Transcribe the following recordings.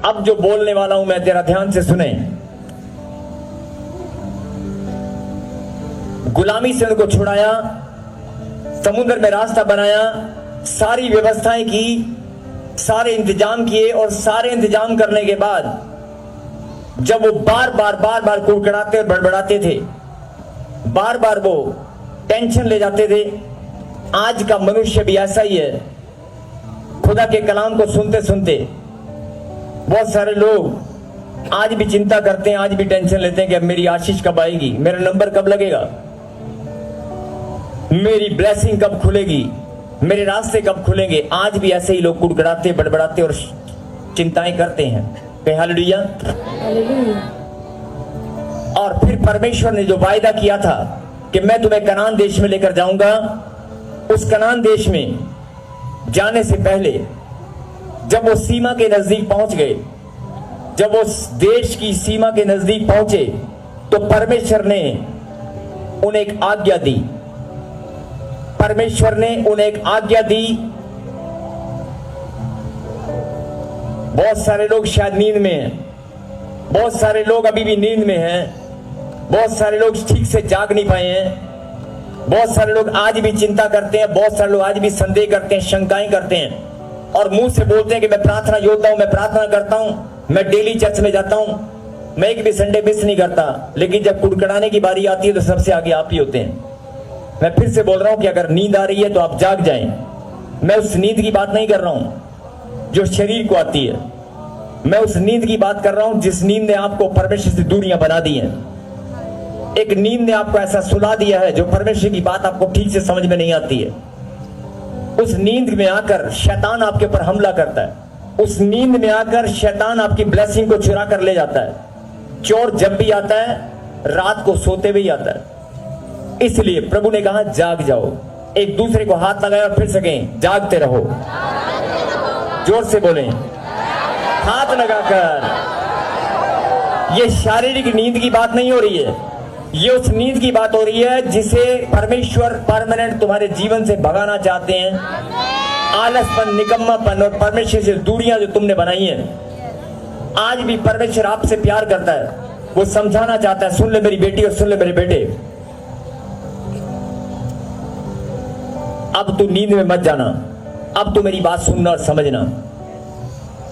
अब जो बोलने वाला हूं मैं, तेरा ध्यान से सुने। गुलामी से उनको छुड़ाया, समुद्र में रास्ता बनाया, सारी व्यवस्थाएं की, सारे इंतजाम किए, और सारे इंतजाम करने के बाद जब वो बार बार कुड़कुड़ाते और बड़बड़ाते थे, बार बार वो टेंशन ले जाते थे। आज का मनुष्य भी ऐसा ही है। खुदा के कलाम को सुनते सुनते बहुत सारे लोग आज भी चिंता करते हैं, आज भी टेंशन लेते हैं कि अब मेरी आशीष कब आएगी, मेरा नंबर कब लगेगा, मेरी ब्लेसिंग कब खुलेगी, मेरे रास्ते कब खुलेंगे। आज भी ऐसे ही लोग कुड़कुड़ाते, बड़बड़ाते और चिंताएं करते हैं। हालेलुया। और फिर परमेश्वर ने जो वायदा किया था कि मैं तुम्हें कनान देश में लेकर जाऊंगा, उस कनान देश में जाने से पहले जब वो सीमा के नजदीक पहुंच गए, जब वो देश की सीमा के नजदीक पहुंचे, तो परमेश्वर ने उन्हें एक आज्ञा दी। परमेश्वर ने उन्हें एक आज्ञा दी। बहुत सारे लोग शायद नींद में हैं, बहुत सारे लोग अभी भी नींद में हैं, बहुत सारे लोग ठीक से जाग नहीं पाए हैं, बहुत सारे लोग आज भी चिंता करते हैं, बहुत सारे लोग आज भी संदेह करते हैं, शंकाएं करते हैं, और मुंह से बोलते हैं कि मैं प्रार्थना योद्धा हूं, मैं प्रार्थना करता हूं, मैं डेली चर्च में जाता हूं, मैं एक भी संडे मिस नहीं करता। लेकिन जब कुड़कुड़ाने की बारी आती है तो सबसे आगे आप ही होते हैं। मैं फिर से बोल रहा हूं कि अगर नींद आ रही है तो आप जाग जाएं। मैं उस नींद की बात नहीं कर रहा हूं जो शरीर को आती है, मैं उस नींद की बात कर रहा हूं जिस नींद ने आपको परमेश्वर से दूरियां बना दी हैं। एक नींद ने आपको ऐसा सुला दिया है जो परमेश्वर की बात आपको ठीक से समझ में नहीं आती है। उस नींद में आकर शैतान आपके ऊपर हमला करता है, उस नींद में आकर शैतान आपकी ब्लेसिंग को चुरा कर ले जाता है। चोर जब भी आता है रात को सोते हुए आता है। इसलिए प्रभु ने कहा जाग जाओ। एक दूसरे को हाथ लगाए और फिर से कहें जागते रहो। जोर से बोलें, हाथ लगाकर। ये शारीरिक नींद की बात नहीं हो रही है, ये उस नींद की बात हो रही है जिसे परमेश्वर परमानेंट तुम्हारे जीवन से भगाना चाहते हैं। आलसपन, निकम्मापन और परमेश्वर से दूरियां जो तुमने बनाई हैं। आज भी परमेश्वर आपसे प्यार करता है, वो समझाना चाहता है। सुन ले मेरी बेटी और सुन ले मेरे बेटे, अब तू नींद में मत जाना, अब तू मेरी बात सुनना और समझना।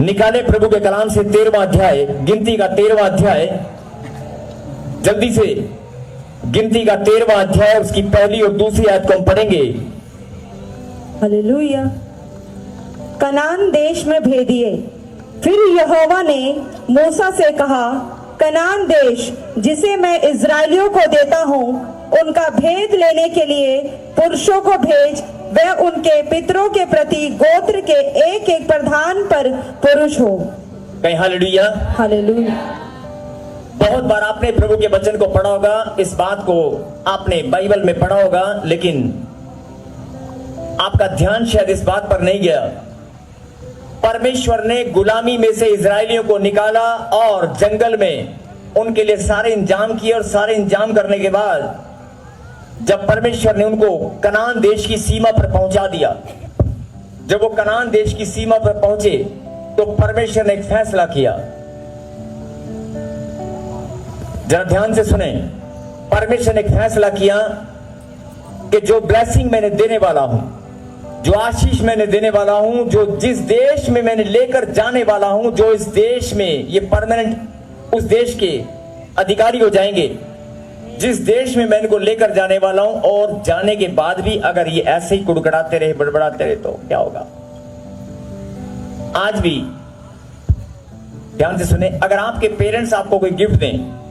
निकाले प्रभु के कलाम से 13वां अध्याय, गिनती का 13वां अध्याय, जल्दी से गिनती का 13वां अध्याय, उसकी पहली और दूसरी आयत को हम पढ़ेंगे। हालेलुया। कनान देश में भेदिए। फिर यहोवा ने मूसा से कहा, कनान देश जिसे मैं इस्राएलियों को देता हूँ, उनका भेद लेने के लिए पुरुषों को भेज। वह उनके पितरों के प्रति गोत्र के एक एक प्रधान पर पुरुष हो। कहीं हालेलुया। हालेलुया। बहुत बार आपने प्रभु के वचन को पढ़ा होगा, इस बात को आपने बाइबल में पढ़ा होगा, लेकिन आपका ध्यान शायद इस बात पर नहीं गया। परमेश्वर ने गुलामी में से इजरायलियों को निकाला और जंगल में उनके लिए सारे इंतजाम किए, और सारे इंतजाम करने के बाद जब परमेश्वर ने उनको कनान देश की सीमा पर पहुंचा दिया, जब वो कनान देश की सीमा पर पहुंचे तो परमेश्वर ने एक फैसला किया। जरा ध्यान से सुने। परमेश्वर ने एक फैसला किया कि जो ब्लेसिंग मैंने देने वाला हूं, जो आशीष मैंने देने वाला हूं, जो जिस देश में मैंने लेकर जाने वाला हूं, जो इस देश में ये परमानेंट उस देश के अधिकारी हो जाएंगे, जिस देश में मैं इनको लेकर जाने वाला हूं, और जाने के बाद भी अगर ये ऐसे ही कुड़कुड़ाते रहे, बड़बड़ाते रहे, तो क्या होगा। आज भी ध्यान से सुने। अगर आपके पेरेंट्स आपको कोई गिफ्ट दें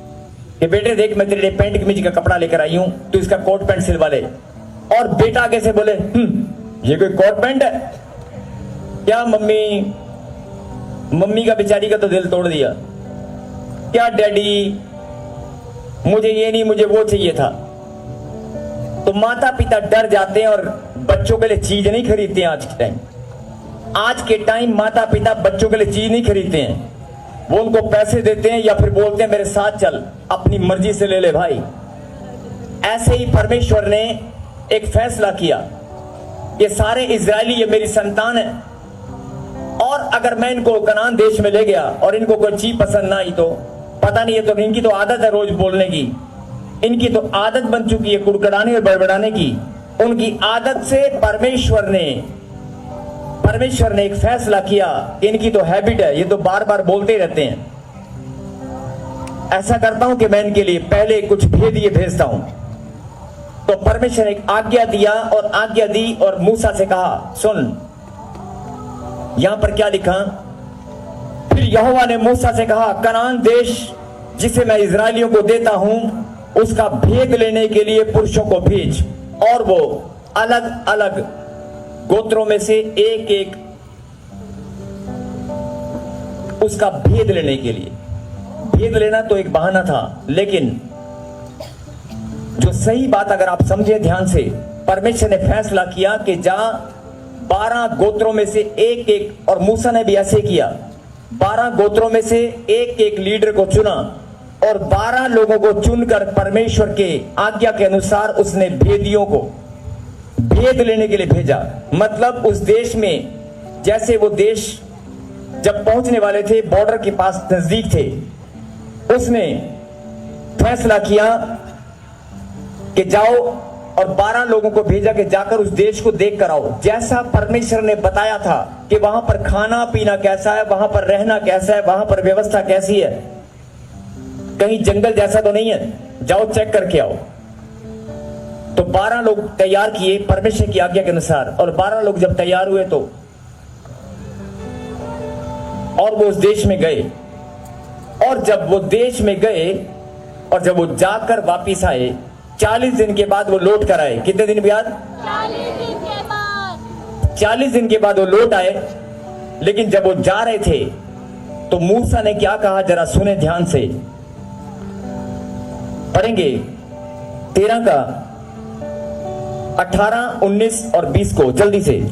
कि बेटे देख मैं तेरे लिए पैंट कमीज का कपड़ा लेकर आई हूं, तो इसका कोट पैंट सिलवा ले, और बेटा आगे से बोले ये कोई कोट पैंट है क्या, मम्मी का बेचारी का तो दिल तोड़ दिया, क्या डैडी मुझे ये नहीं, मुझे वो चाहिए था। तो माता पिता डर जाते हैं और बच्चों के लिए चीज नहीं खरीदते हैं। आज के टाइम माता पिता बच्चों के लिए चीज नहीं खरीदते हैं, वो उनको पैसे देते हैं या फिर बोलते हैं मेरे साथ चल, अपनी मर्जी से ले ले भाई। ऐसे ही परमेश्वर ने एक फैसला किया, ये सारे इजरायली ये मेरी संतान है, और अगर मैं इनको कनान देश में ले गया और इनको कोई चीज पसंद ना आई तो पता नहीं है, तो इनकी तो आदत है रोज बोलने की, इनकी तो आदत बन चुकी है कुड़कुड़ाने और बड़बड़ाने की। उनकी आदत से परमेश्वर ने एक फैसला किया, इनकी तो हैबिट है, ये तो बार बार बोलते रहते हैं। ऐसा करता हूं कि मैं इनके लिए पहले कुछ भेदिए भेजता हूं। तो परमेश्वर ने एक आज्ञा दिया और आज्ञा दी और मूसा से कहा, सुन यहां पर क्या लिखा, फिर यहोवा ने मूसा से कहा, कनान देश जिसे मैं इजराइलियों को देता हूं उसका भेद लेने के लिए पुरुषों को भेज, और वो अलग अलग गोत्रों में से एक एक उसका भेद लेने के लिए। भेद लेना तो एक बहाना था, लेकिन जो सही बात अगर आप समझे ध्यान से, परमेश्वर ने फैसला किया कि जा 12 गोत्रों में से एक एक, और मूसा ने भी ऐसे किया, 12 गोत्रों में से एक एक लीडर को चुना और 12 लोगों को चुनकर परमेश्वर के आज्ञा के अनुसार उसने भेदियों को भेद लेने के लिए भेजा। मतलब उस देश में, जैसे वो देश जब पहुंचने वाले थे बॉर्डर के पास नजदीक थे, उसने फैसला किया कि जाओ, और 12 लोगों को भेजा कि जाकर उस देश को देख कर आओ। जैसा परमेश्वर ने बताया था कि वहां पर खाना पीना कैसा है, वहां पर रहना कैसा है, वहां पर व्यवस्था कैसी है, कहीं जंगल जैसा तो नहीं है, जाओ चेक करके आओ। तो 12 लोग तैयार किए परमेश्वर की आज्ञा के अनुसार, और 12 लोग जब तैयार हुए तो और वो उस देश में गए, और जब वो देश में गए और जब वो जाकर वापिस आए 40 दिन के बाद वो लौट कर आए। कितने दिन बाद? 40 दिन के बाद। 40 दिन के बाद वो लौट आए। लेकिन जब वो जा रहे थे तो मूसा ने क्या कहा, जरा सुने ध्यान से, पढ़ेंगे 13 का 18, 19 और 20 को जल्दी से।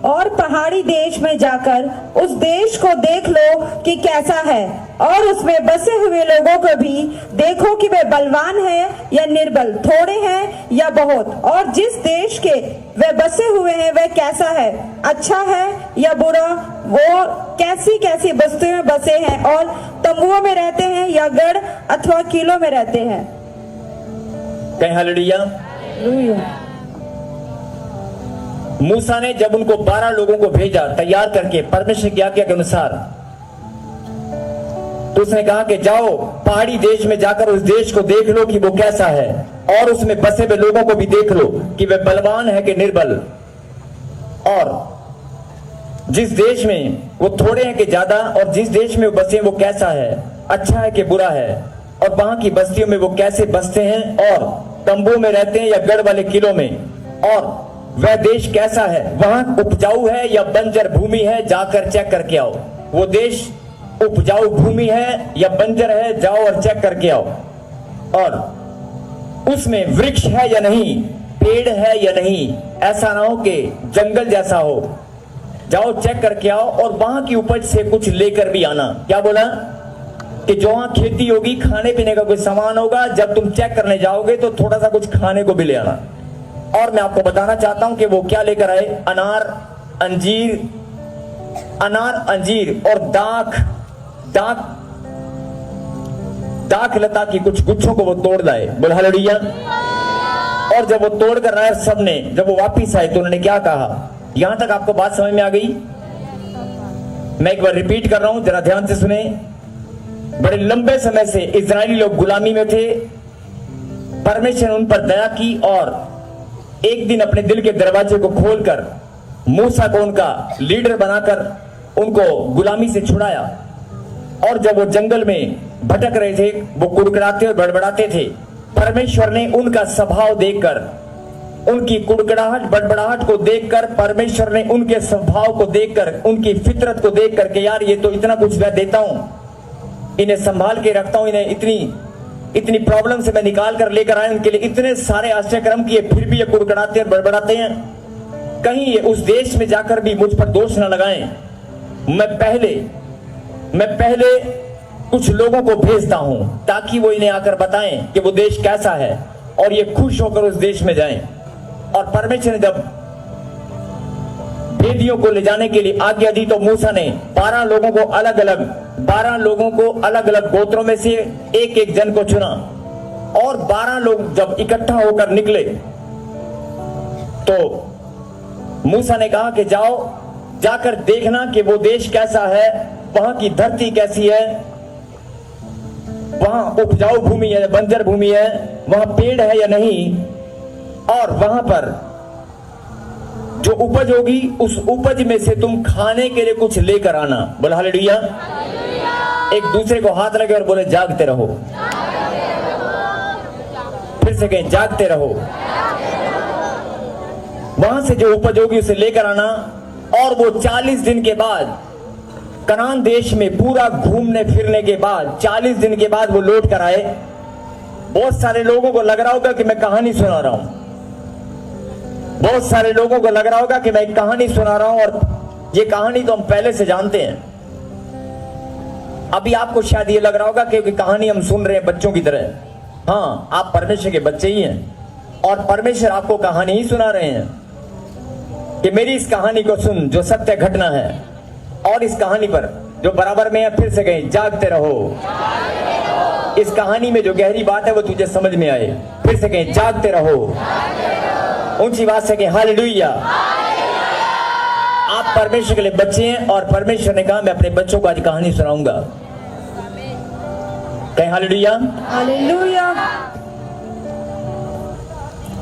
और पहाड़ी देश में जाकर उस देश को देख लो कि कैसा है, और उसमें बसे हुए लोगों को भी देखो कि वे बलवान हैं या निर्बल, थोड़े हैं या बहुत, और जिस देश के वे बसे हुए हैं वह कैसा है, अच्छा है या बुरा, वो कैसी कैसी बस्तियों में बसे हैं, और तंबुओं में रहते हैं या गढ़ अथवा किलों में रहते हैं। कहीं हालेलुया। मूसा ने जब उनको 12 लोगों को भेजा तैयार करके परमेश्वर की आज्ञा के अनुसार, तो उसने कहा कि जाओ पहाड़ी देश में जाकर उस देश को देख लो कि वो कैसा है, और उसमें बसे हुए लोगों को भी देख लो कि वे बलवान है कि निर्बल, और जिस देश में वो थोड़े हैं कि ज्यादा, और जिस देश में वो बसे वो कैसा है, अच्छा है कि बुरा है, और वहां की बस्तियों में वो कैसे बसते हैं, और तंबू में रहते हैं या गढ़ वाले किलों में, और वह देश कैसा है, वहां उपजाऊ है या बंजर भूमि है, जाकर चेक करके आओ। वो देश उपजाऊ भूमि है या बंजर है, जाओ और चेक करके आओ, और उसमें वृक्ष है या नहीं, पेड़ है या नहीं, ऐसा ना हो कि जंगल जैसा हो, जाओ चेक करके आओ, और वहां की उपज से कुछ लेकर भी आना। क्या बोला कि जो वहां खेती होगी, खाने पीने का कोई सामान होगा, जब तुम चेक करने जाओगे तो थोड़ा सा कुछ खाने को भी ले आना। और मैं आपको बताना चाहता हूं कि वो क्या लेकर आए, अनार अंजीर और दाख लता की कुछ गुच्छों को वो तोड़ लाए। बोल हालेलुया। और जब वो तोड़ कर आए सबने, जब वो वापिस आए तो उन्होंने क्या कहा, यहां तक आपको बात समझ में आ गई? मैं एक बार रिपीट कर रहा हूं, जरा ध्यान से सुने। बड़े लंबे समय से इजरायली लोग गुलामी में थे, परमेश्वर ने उन पर दया की और एक दिन अपने दिल के दरवाजे को खोलकर मूसा को उनका लीडर बनाकर उनको गुलामी से छुड़ाया। और जब वो जंगल में भटक रहे थे, वो कुड़कुड़ाते और बड़बड़ाते थे, परमेश्वर ने उनका स्वभाव देखकर, उनकी कुड़कुड़ाहट बड़बड़ाहट को देखकर, परमेश्वर ने उनके स्वभाव को देखकर, उनकी फितरत को देखकर कि यार ये तो इतना कुछ मैं देता हूं, इन्हें संभाल के रखता हूं, इन्हें इतनी प्रॉब्लम से मैं निकाल कर लेकर आया, उनके लिए इतने सारे आश्चर्यक्रम किए, फिर भी ये कुड़कुड़ाते और बड़बड़ाते हैं। कहीं ये उस देश में जाकर भी मुझ पर दोष न लगाएं। मैं पहले कुछ लोगों को भेजता हूं ताकि वो इन्हें आकर बताएं कि वो देश कैसा है, और ये खुश होकर उस देश में जाएं। और परमेश्वर ने जब भेदियों को ले जाने के लिए आज्ञा दी तो मूसा ने 12 लोगों को अलग अलग गोत्रों में से एक एक जन को चुना, और 12 लोग जब इकट्ठा होकर निकले तो मूसा ने कहा कि जाओ, जाकर देखना कि वो देश कैसा है, वहां की धरती कैसी है, वहां उपजाऊ भूमि है, बंजर भूमि है, वहां पेड़ है या नहीं, और वहां पर जो उपज होगी उस उपज में से तुम खाने के लिए कुछ लेकर आना। बोला हालेलुया। एक दूसरे को हाथ लगे और बोले जागते रहो। फिर से कहें जागते रहो। वहां से जो उपज होगी उसे लेकर आना, और वो 40 दिन के बाद कनान देश में पूरा घूमने फिरने के बाद 40 दिन के बाद वो लौट कर आए। बहुत सारे लोगों को लग रहा होगा कि मैं कहानी सुना रहा हूं, बहुत सारे लोगों को लग रहा होगा कि मैं एक कहानी सुना रहा हूं, और ये कहानी तो हम पहले से जानते हैं। अभी आपको शायद ये लग रहा होगा कि कहानी हम सुन रहे हैं बच्चों की तरह। हाँ, आप परमेश्वर के बच्चे ही हैं, और परमेश्वर आपको कहानी ही सुना रहे हैं कि मेरी इस कहानी को सुन जो सत्य घटना है, और इस कहानी पर जो बराबर में है, फिर से कहें जागते रहो। इस कहानी में जो गहरी बात है वो तुझे समझ में आए। फिर से कहें जागते रहो। ऊंची बात से कहें हालेलुया। आप परमेश्वर के लिए बच्चे हैं, और परमेश्वर ने कहा मैं अपने बच्चों को आज कहानी सुनाऊंगा। कहें हालेलुया। हालेलुया।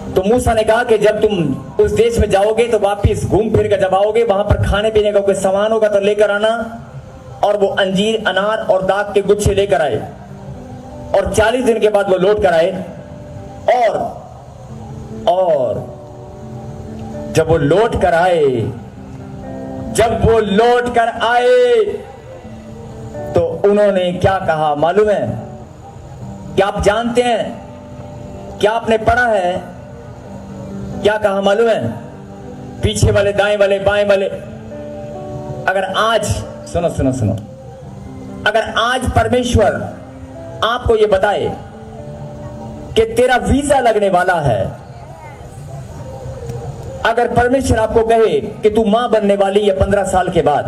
तो मूसा ने कहा कि जब तुम उस देश में जाओगे तो वापिस घूम फिर कर जब आओगे, वहां पर खाने पीने का कोई सामान होगा तो लेकर आना। और वो अंजीर, अनार और दाख के गुच्छे लेकर आए, और 40 दिन के बाद वो लौट कर आए। और जब वो लौट कर आए तो उन्होंने क्या कहा मालूम है? क्या आप जानते हैं? क्या आपने पढ़ा है? क्या कहा मालूम है? पीछे वाले, दाएं वाले, बाएं वाले। अगर आज सुनो, अगर आज परमेश्वर आपको ये बताए कि तेरा वीजा लगने वाला है, अगर परमेश्वर आपको कहे कि तू मां बनने वाली है 15 साल के बाद,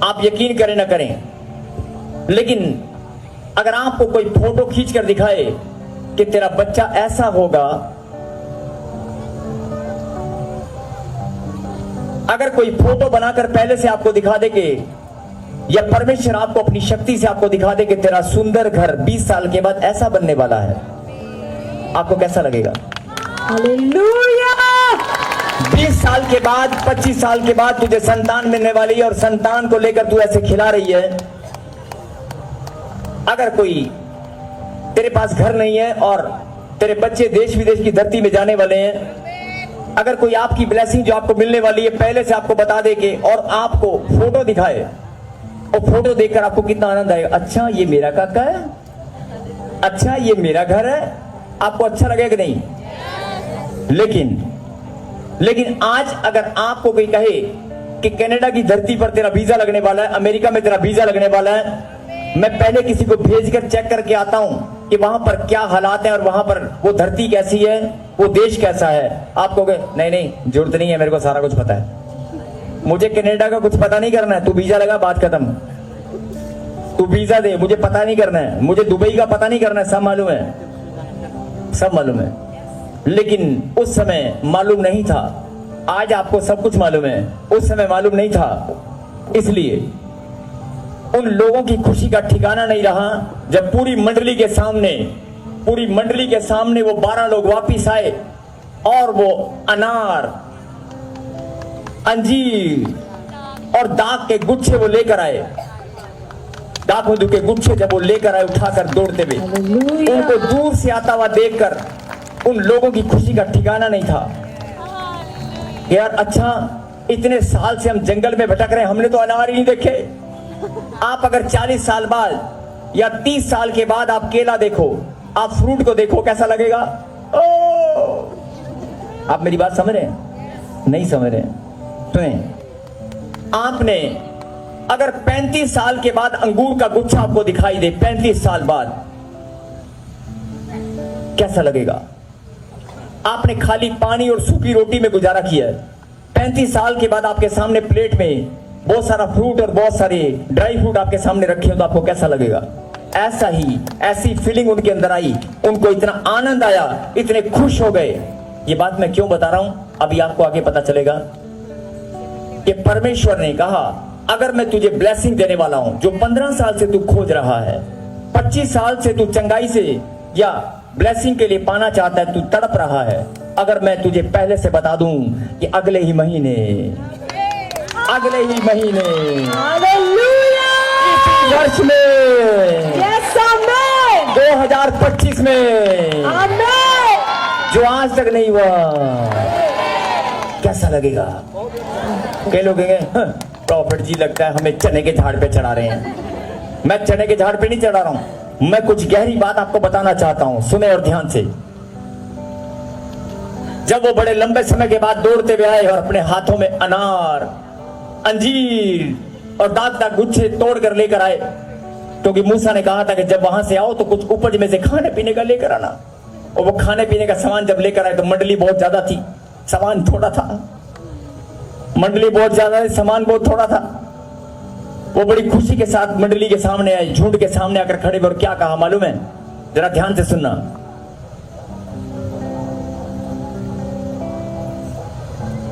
आप यकीन करें ना करें, लेकिन अगर आपको कोई फोटो खींच कर दिखाए कि तेरा बच्चा ऐसा होगा, अगर कोई फोटो बनाकर पहले से आपको दिखा दे कि, या परमेश्वर आपको अपनी शक्ति से आपको दिखा दे कि तेरा सुंदर घर 20 साल के बाद ऐसा बनने वाला है, आपको कैसा लगेगा? हालेलुया। 20 साल के बाद, 25 साल के बाद तुझे संतान मिलने वाली है, और संतान को लेकर तू ऐसे खिला रही है। अगर कोई तेरे पास घर नहीं है और तेरे बच्चे देश विदेश की धरती में जाने वाले हैं, अगर कोई आपकी ब्लेसिंग जो आपको मिलने वाली है पहले से आपको बता दे के, और आपको फोटो दिखाए, और फोटो देखकर आपको कितना आनंद आएगा। अच्छा ये मेरा काका है, अच्छा ये मेरा घर है, आपको अच्छा लगेगा कि नहीं? लेकिन आज अगर आपको कोई कहे कि कनाडा की धरती पर तेरा वीजा लगने वाला है, अमेरिका में तेरा वीजा लगने वाला है, मैं पहले किसी को भेजकर चेक करके आता हूं कि वहां पर क्या हालात हैं, और वहां पर वो धरती कैसी है, वो देश कैसा है, आप कहोगे नहीं जरूरत नहीं है, मेरे को सारा कुछ पता है, मुझे कनाडा का कुछ पता नहीं करना है, तू वीजा लगा, बात खत्म, तू वीजा दे, मुझे पता नहीं करना है, मुझे दुबई का पता नहीं करना है, सब मालूम है, सब मालूम है। लेकिन उस समय मालूम नहीं था, आज आपको सब कुछ मालूम है, उस समय मालूम नहीं था। इसलिए उन लोगों की खुशी का ठिकाना नहीं रहा जब पूरी मंडली के सामने वो 12 लोग वापिस आए, और वो अनार, अंजीर और दाख के गुच्छे वो लेकर आए। दाख मधु के गुच्छे जब वो लेकर आए उठाकर दौड़ते हुए, उनको दूर से आता हुआ देखकर उन लोगों की खुशी का ठिकाना नहीं था। यार अच्छा, इतने साल से हम जंगल में भटक रहे हैं, हमने तो अनार ही नहीं देखे। आप अगर 40 साल बाद या 30 साल के बाद आप केला देखो, आप फ्रूट को देखो, कैसा लगेगा? आप मेरी बात समझ रहे हैं? नहीं समझ रहे हैं? सुने, आपने अगर 35 साल के बाद अंगूर का गुच्छा आपको दिखाई दे, 35 साल बाद, कैसा लगेगा? आपने खाली पानी और सूखी रोटी में गुजारा किया है, 35 साल के बाद आपके सामने प्लेट में बहुत सारा फ्रूट और बहुत सारे ड्राई फ्रूट आपके सामने रखे हो तो आपको कैसा लगेगा? ऐसा ही, ऐसी फीलिंग उनके अंदर आई, उनको इतना आनंद आया, इतने खुश हो गए। ये बात मैं क्यों बता रहा हूं, अभी आपको आगे पता चलेगा। कि परमेश्वर ने कहा अगर मैं तुझे ब्लेसिंग देने वाला हूं, जो 15 साल से तू खोज रहा है, 25 साल से तू चंगाई से या ब्लेसिंग के लिए पाना चाहता है, तू तड़प रहा है, अगर मैं तुझे पहले से बता दूं कि अगले ही महीने इसी वर्ष में, Yes, amen. 2025 में, Amen. जो आज तक नहीं हुआ, कैसा लगेगा? कई लोग कहेंगे प्रॉफिट जी लगता है हमें चने के झाड़ पे चढ़ा रहे हैं। मैं चने के झाड़ पे नहीं चढ़ा रहा हूं, मैं कुछ गहरी बात आपको बताना चाहता हूं, सुने और ध्यान से। जब वो बड़े लंबे समय के बाद दौड़ते हुए आए और अपने हाथों में अनार, अंजीर और दाग गुच्छे तोड़ कर लेकर आए, क्योंकि मूसा ने कहा था कि जब वहां से आओ तो कुछ उपज में से खाने पीने का लेकर आना। और वो खाने पीने का सामान जब लेकर आए तो मंडली बहुत ज्यादा थी, सामान थोड़ा था। मंडली बहुत ज्यादा थी, सामान बहुत थोड़ा था। वो बड़ी खुशी के साथ मंडली के सामने आए, झुंड के सामने आकर खड़े और क्या कहा मालूम है? जरा ध्यान से सुनना।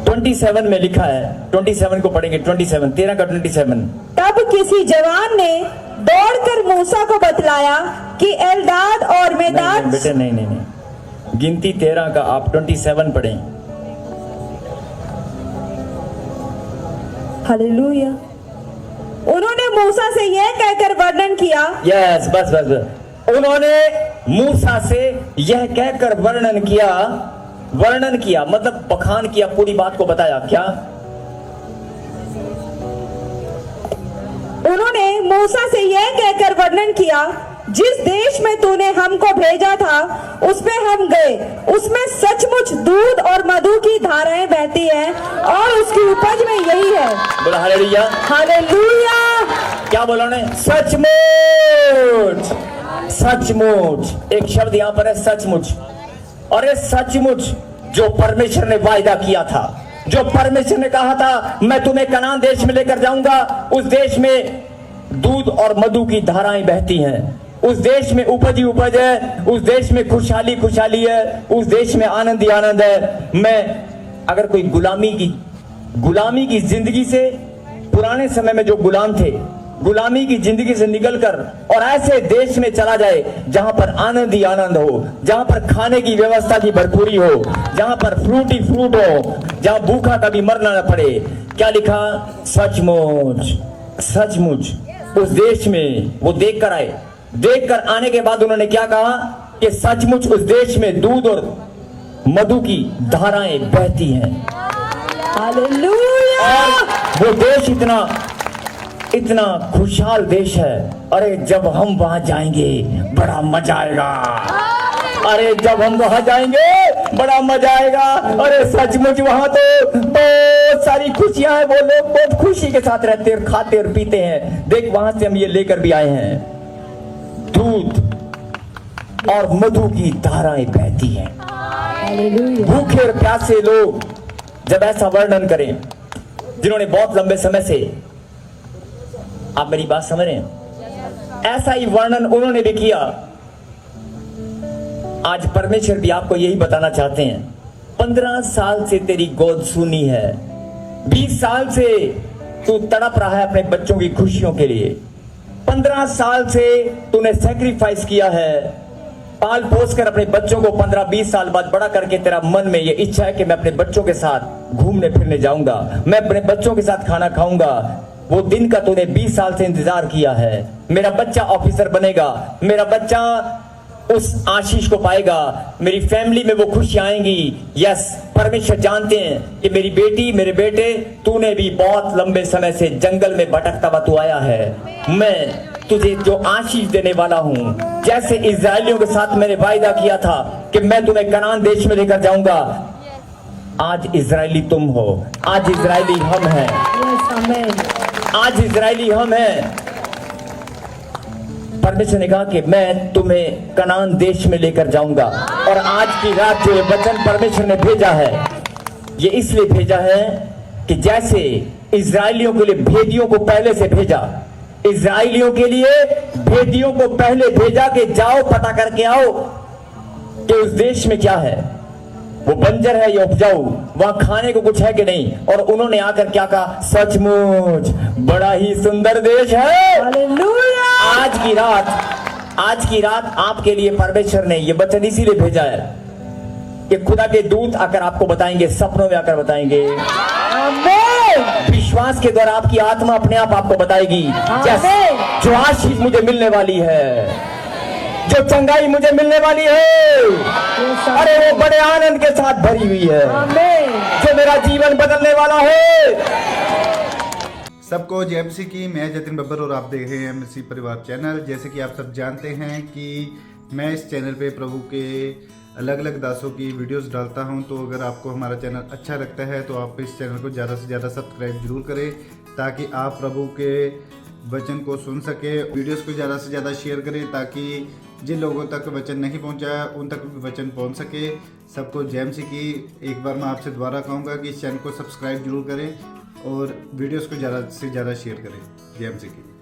27 में लिखा है, 27 को पढ़ेंगे, 27, 13 का 27। तब किसी जवान ने दौड़कर मूसा को बतलाया कि एल्दाद और मेदाद। नहीं, बेटे नहीं, गिनती 13 का आप 27 पढ़ें। हालेलुया। उन्होंने मूसा से यह कहकर वर्णन किया। यस, बस। उन्होंने मूसा से यह कहकर वर्णन किया मतलब बखान किया, पूरी बात को बताया। क्या? उन्होंने मूसा से यह कहकर वर्णन किया, जिस देश में तूने हमको भेजा था उसमें हम गए, उसमें सचमुच दूध और मधु की धाराएं बहती हैं और उसकी उपज में यही है। बोला हालेलुया। हालेलुया। क्या बोला उन्होंने? सचमुच। एक शब्द यहां पर है, सचमुच। और ये सचमुच जो परमेश्वर ने वायदा किया था, जो परमेश्वर ने कहा था मैं तुम्हें कनान देश में लेकर जाऊंगा, उस देश में दूध और मधु की धाराएं बहती हैं, उस देश में उपज ही उपज है, उस देश में खुशहाली है, उस देश में आनंद ही आनंद है। मैं अगर कोई गुलामी की जिंदगी से, पुराने समय में जो गुलाम थे, गुलामी की जिंदगी से निकलकर और ऐसे देश में चला जाए जहां पर आनंद ही आनंद हो, जहां पर खाने की व्यवस्था की भरपूरी हो, जहां पर फ्रूट ही फ्रूट हो, जहां भूखा कभी मरना न पड़े। क्या लिखा? सचमुच उस देश में वो देखकर आए। देखकर आने के बाद उन्होंने क्या कहा कि सचमुच उस देश में दूध और मधु की धाराएं बहती हैं। हालेलुया। और वो देश इतना खुशहाल देश है। अरे जब हम वहां जाएंगे बड़ा मजा आएगा। बड़ा मजा आएगा। अरे सचमुच वहां तो बहुत सारी खुशियां हैं, वो लोग बहुत खुशी के साथ रहते हैं, खाते और पीते हैं। देख वहां से हम ये लेकर भी आए हैं, दूध और मधु की धाराएं बहती हैं। भूखे और प्यासे लोग जब ऐसा वर्णन करें, जिन्होंने बहुत लंबे समय से, आप मेरी बात समझ रहे हैं, ऐसा ही वर्णन उन्होंने भी किया। आज परमेश्वर भी आपको यही बताना चाहते हैं। 15 साल से तेरी गोद सूनी है, 20 साल से तू तड़प रहा है अपने बच्चों की खुशियों के लिए, 15 साल से तूने सैक्रिफाइस किया है, पाल पोस कर अपने बच्चों को 15-20 साल बाद बड़ा करके तेरा मन में ये इच्छा है कि मैं अपने बच्चों के साथ घूमने फिरने जाऊंगा, मैं अपने बच्चों के साथ खाना खाऊंगा। वो दिन का तूने 20 साल से इंतजार किया है, मेरा बच्चा ऑफिसर बनेगा, मेरा बच्चा उस आशीष को पाएगा, मेरी फैमिली में वो खुशियां आएंगी। यस, परमेश्वर जानते हैं कि मेरी बेटी, मेरे बेटे, तूने भी बहुत लंबे समय से जंगल में भटकता हुआ तू आया है। मैं तुझे जो आशीष देने वाला हूं, जैसे इजरायलियों के साथ मैंने वायदा किया था कि मैं तुम्हें कनान देश में लेकर जाऊंगा। आज इजरायली तुम हो, आज इजरायली हम हैं, आज इजरायली हम हैं। परमेश्वर ने कहा कि मैं तुम्हें कनान देश में लेकर जाऊंगा। और आज की रात जो वचन परमेश्वर ने भेजा है, ये इसलिए भेजा है कि जैसे इजराइलियों के लिए भेदियों को पहले से भेजा, इजराइलियों के लिए भेदियों को पहले भेजा कि जाओ पता करके आओ कि उस देश में क्या है, वो बंजर है या उपजाऊ, वहां खाने को कुछ है कि नहीं। और उन्होंने आकर क्या कहा, सचमुच बड़ा ही सुंदर देश है। हालेलुया। आज की रात आपके लिए परमेश्वर ने ये वचन इसीलिए भेजा है कि खुदा के दूत आकर आपको बताएंगे, सपनों में आकर बताएंगे, आमीन। विश्वास के द्वारा आपकी आत्मा अपने आप आपको बताएगी जो आशीष मुझे मिलने वाली है, जो चंगाई मुझे मिलने वाली है, अरे वो बड़े आनंद के साथ भरी हुई है, आमीन। जो मेरा जीवन बदलने वाला है। सबको जय मसीह की। मैं जतिन बब्बर और आप देख रहे हैं मसीह परिवार चैनल। जैसे कि आप सब जानते हैं कि मैं इस चैनल पे प्रभु के अलग अलग दासों की वीडियोस डालता हूं, तो अगर आपको हमारा चैनल अच्छा लगता है तो आप इस चैनल को ज़्यादा से ज़्यादा सब्सक्राइब जरूर करें, ताकि आप प्रभु के वचन को सुन सके। वीडियोस को ज़्यादा से ज़्यादा शेयर करें ताकि जिन लोगों तक वचन नहीं पहुंचा उन तक भी वचन पहुंच सके। सबको जय मसीह की। एक बार मैं आपसे दोबारा कहूँगा कि इस चैनल को सब्सक्राइब जरूर करें और वीडियोस को ज़्यादा से ज़्यादा शेयर करें। जय मसीह की।